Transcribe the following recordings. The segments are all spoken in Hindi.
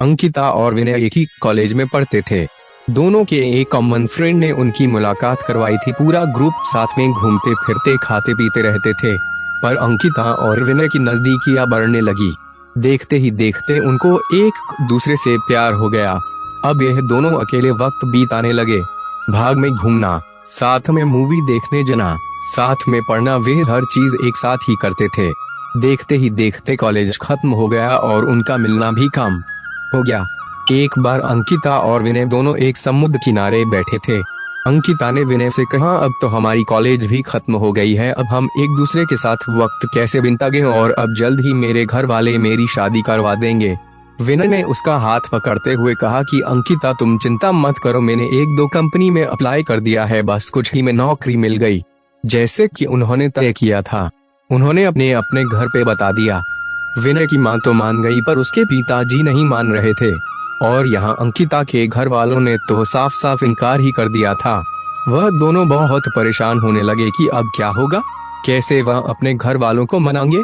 अंकिता और विनय एक ही कॉलेज में पढ़ते थे। दोनों के एक कॉमन फ्रेंड ने उनकी मुलाकात करवाई थी। पूरा ग्रुप साथ में घूमते फिरते खाते पीते रहते थे। पर अंकिता और विनय की नजदीकियां बढ़ने लगी। देखते ही देखते उनको एक दूसरे से प्यार हो गया। अब यह दोनों अकेले वक्त बिताने लगे। भाग में घूमना, साथ में मूवी देखने जाना, साथ में पढ़ना, वे हर चीज एक साथ ही करते थे। देखते ही देखते कॉलेज खत्म हो गया और उनका मिलना भी कम हो गया। एक बार अंकिता और विनय दोनों एक समुद्र किनारे बैठे थे। अंकिता ने विनय से कहा, अब तो हमारी कॉलेज भी खत्म हो गई है, अब हम एक दूसरे के साथ वक्त कैसे बिताएंगे, और अब जल्द ही मेरे घर वाले मेरी शादी करवा देंगे। विनय ने उसका हाथ पकड़ते हुए कहा कि अंकिता तुम चिंता मत करो, मैंने एक दो कंपनी में अप्लाई कर दिया है, बस कुछ ही में नौकरी मिल गई। जैसे कि उन्होंने तय किया था, उन्होंने अपने घर पे बता दिया। विनय की मां तो मान गई, पर उसके पिताजी नहीं मान रहे थे, और यहाँ अंकिता के घर वालों ने तो साफ साफ इनकार ही कर दिया था। वह दोनों बहुत परेशान होने लगे कि अब क्या होगा, कैसे वह अपने घर वालों को मनाएंगे।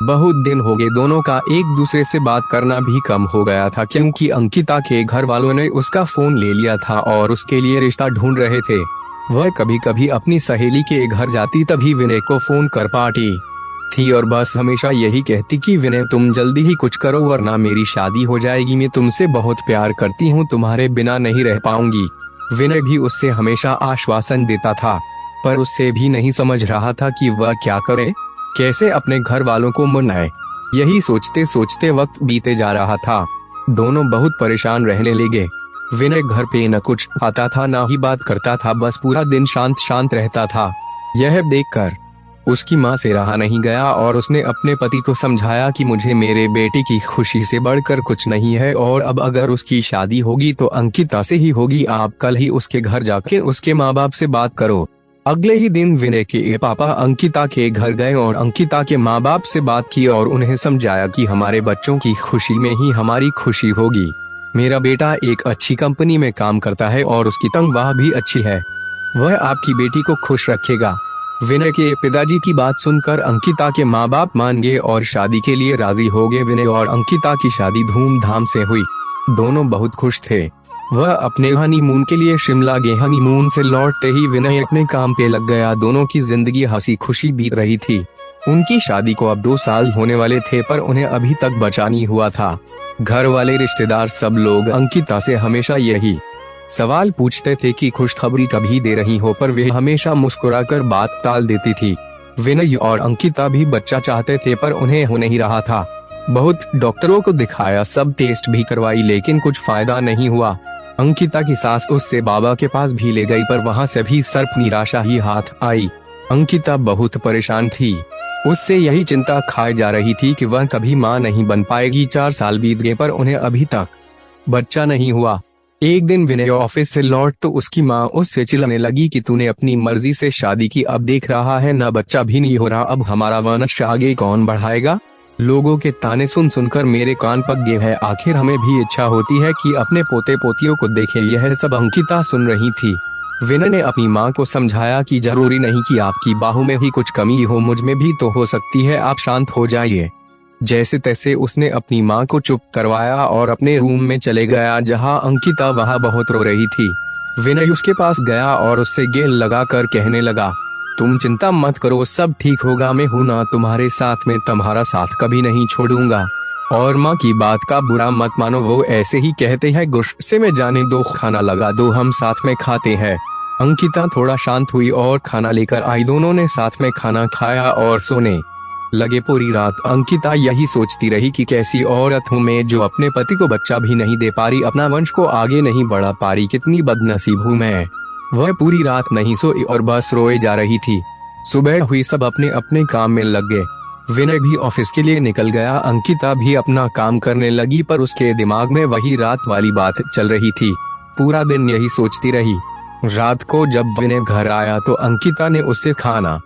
बहुत दिन हो गए, दोनों का एक दूसरे से बात करना भी कम हो गया था, क्योंकि अंकिता के घर वालों ने उसका फोन ले लिया था और उसके लिए रिश्ता ढूंढ रहे थे। वह कभी कभी अपनी सहेली के घर जाती, तभी विनय को फोन कर पाती थी और बस हमेशा यही कहती कि विनय तुम जल्दी ही कुछ करो वरना मेरी शादी हो जाएगी, मैं तुमसे बहुत प्यार करती हूँ, तुम्हारे बिना नहीं रह पाऊंगी। विनय भी उससे हमेशा आश्वासन देता था, पर उससे भी नहीं समझ रहा था कि वह क्या करे, कैसे अपने घर वालों को मनाए। यही सोचते सोचते वक्त बीते जा रहा था। दोनों बहुत परेशान रहने लगे। विनय घर पे न कुछ आता था, न ही बात करता था, बस पूरा दिन शांत शांत रहता था। यह देखकर उसकी माँ से रहा नहीं गया और उसने अपने पति को समझाया कि मुझे मेरे बेटे की खुशी से बढ़कर कुछ नहीं है, और अब अगर उसकी शादी होगी तो अंकिता से ही होगी। आप कल ही उसके घर जाकर उसके माँ बाप से बात करो। अगले ही दिन विनय के पापा अंकिता के घर गए और अंकिता के माँ बाप से बात की और उन्हें समझाया कि हमारे बच्चों की खुशी में ही हमारी खुशी होगी। मेरा बेटा एक अच्छी कंपनी में काम करता है और उसकी तनख्वाह भी अच्छी है, वह आपकी बेटी को खुश रखेगा। विनय के पिताजी की बात सुनकर अंकिता के माँ बाप मान गए और शादी के लिए राजी हो गए। विनय और अंकिता की शादी धूमधाम से हुई। दोनों बहुत खुश थे। वह अपने हनीमून के लिए शिमला गए। हनीमून से लौटते ही विनय अपने काम पे लग गया। दोनों की जिंदगी हंसी खुशी बीत रही थी। उनकी शादी को अब 2 साल होने वाले थे, पर उन्हें अभी तक बचा नहीं हुआ था। घर वाले, रिश्तेदार, सब लोग अंकिता से हमेशा यही सवाल पूछते थे कि खुशखबरी कभी दे रही हो, पर वे हमेशा मुस्कुराकर बात टाल देती थी। विनय और अंकिता भी बच्चा चाहते थे, पर उन्हें हो नहीं रहा था। बहुत डॉक्टरों को दिखाया, सब टेस्ट भी करवाई, लेकिन कुछ फायदा नहीं हुआ। अंकिता की सास उससे बाबा के पास भी ले गई, पर वहां से भी सिर्फ निराशा ही हाथ आई। अंकिता बहुत परेशान थी। उससे यही चिंता खाई जा रही थी कि वह कभी माँ नहीं बन पाएगी। 4 साल बीत गए, पर उन्हें अभी तक बच्चा नहीं हुआ। एक दिन विनय ऑफिस से लौट तो उसकी माँ उससे चिल्लाने लगी कि तूने अपनी मर्जी से शादी की, अब देख रहा है ना बच्चा भी नहीं हो रहा, अब हमारा वंश आगे कौन बढ़ाएगा। लोगों के ताने सुन सुनकर मेरे कान पक गए हैं। आखिर हमें भी इच्छा होती है कि अपने पोते पोतियों को देखें। यह सब अंकिता सुन रही थी। विनय ने अपनी माँ को समझाया कि जरूरी नहीं कि आपकी बाहों में ही कुछ कमी हो, मुझ में भी तो हो सकती है, आप शांत हो जाइए। जैसे तैसे उसने अपनी माँ को चुप करवाया और अपने रूम में चले गया, जहाँ अंकिता वहाँ बहुत रो रही थी। विनय उसके पास गया और उससे गेल लगाकर कहने लगा, तुम चिंता मत करो, सब ठीक होगा, मैं हूं ना तुम्हारे साथ में, तुम्हारा साथ कभी नहीं छोड़ूंगा। और माँ की बात का बुरा मत मानो, वो ऐसे ही कहते हैं, गुस्से में जाने दो, खाना लगा दो, हम साथ में खाते हैं। अंकिता थोड़ा शांत हुई और खाना लेकर आई। दोनों ने साथ में खाना खाया और सोने लगे। पूरी रात अंकिता यही सोचती रही कि कैसी औरत हूँ मैं जो अपने पति को बच्चा भी नहीं दे पा रही, अपना वंश को आगे नहीं बढ़ा पा रही, कितनी बदनसीब हूँ मैं। वह पूरी रात नहीं सोई और बस रोए जा रही थी। सुबह हुई, सब अपने अपने काम में लग गए। विनय भी ऑफिस के लिए निकल गया। अंकिता भी अपना काम करने लगी, पर उसके दिमाग में वही रात वाली बात चल रही थी। पूरा दिन यही सोचती रही। रात को जब विनय घर आया तो अंकिता ने उसे खाना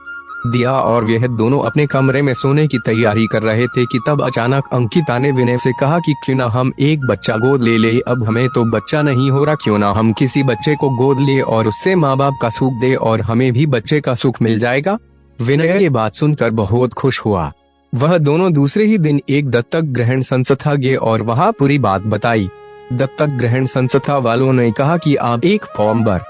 दिया और वह दोनों अपने कमरे में सोने की तैयारी कर रहे थे कि तब अचानक अंकिता ने विनय से कहा कि क्यों ना हम एक बच्चा गोद ले ले, अब हमें तो बच्चा नहीं हो रहा, क्यों ना हम किसी बच्चे को गोद ले और उससे माँ बाप का सुख दे और हमें भी बच्चे का सुख मिल जाएगा। विनय ये बात सुनकर बहुत खुश हुआ। वह दोनों दूसरे ही दिन एक दत्तक ग्रहण संस्था गए और वहां पूरी बात बताई। दत्तक ग्रहण संस्था वालों ने कहा कि आप एक फॉर्म भर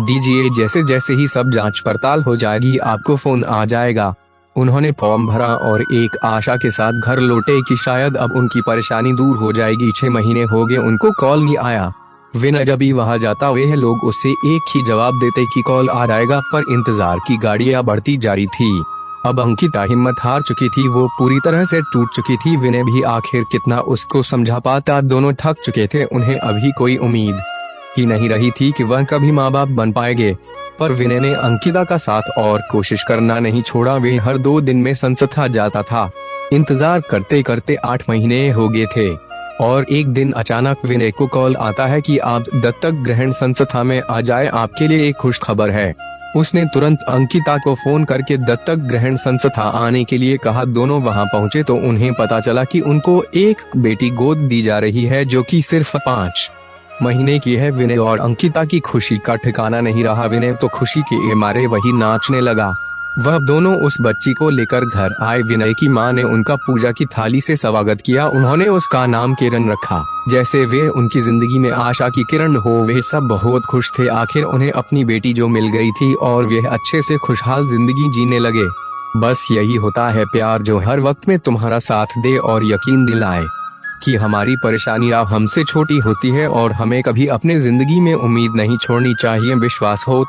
दीजिए, जैसे जैसे ही सब जांच पड़ताल हो जाएगी आपको फोन आ जाएगा। उन्होंने फॉर्म भरा और एक आशा के साथ घर लौटे कि शायद अब उनकी परेशानी दूर हो जाएगी। 6 महीने हो गए उनको कॉल नहीं आया। विनय जब भी वहां जाता वे लोग उससे एक ही जवाब देते कि कॉल आ जाएगा, पर इंतजार की गाड़ियां बढ़ती जा रही थी। अब अंकिता हिम्मत हार चुकी थी, वो पूरी तरह से टूट चुकी थी। विनय भी आखिर कितना उसको समझा पाता, दोनों थक चुके थे। उन्हें अभी कोई उम्मीद ही नहीं रही थी कि वह कभी माँ बाप बन पाएंगे। पर विनय ने अंकिता का साथ और कोशिश करना नहीं छोड़ा। वे हर 2 दिन में संस्था जाता था। इंतजार करते करते 8 महीने हो गए थे और एक दिन अचानक विनय को कॉल आता है कि आप दत्तक ग्रहण संस्था में आ जाए, आपके लिए एक खुश खबर है। उसने तुरंत अंकिता को फोन करके दत्तक ग्रहण संस्था आने के लिए कहा। दोनों वहां पहुंचे तो उन्हें पता चला कि उनको एक बेटी गोद दी जा रही है जो कि सिर्फ 5 महीने की है। विनय और अंकिता की खुशी का ठिकाना नहीं रहा। विनय तो खुशी के मारे वही नाचने लगा। वह दोनों उस बच्ची को लेकर घर आए। विनय की मां ने उनका पूजा की थाली से स्वागत किया। उन्होंने उसका नाम किरण रखा, जैसे वे उनकी जिंदगी में आशा की किरण हो। वे सब बहुत खुश थे, आखिर उन्हें अपनी बेटी जो मिल गई थी और वे अच्छे से खुशहाल जिंदगी जीने लगे। बस यही होता है प्यार, जो हर वक्त में तुम्हारा साथ दे और यकीन दिलाए कि हमारी परेशानी अब हमसे छोटी होती है और हमें कभी अपने जिंदगी में उम्मीद नहीं छोड़नी चाहिए। विश्वास हो तो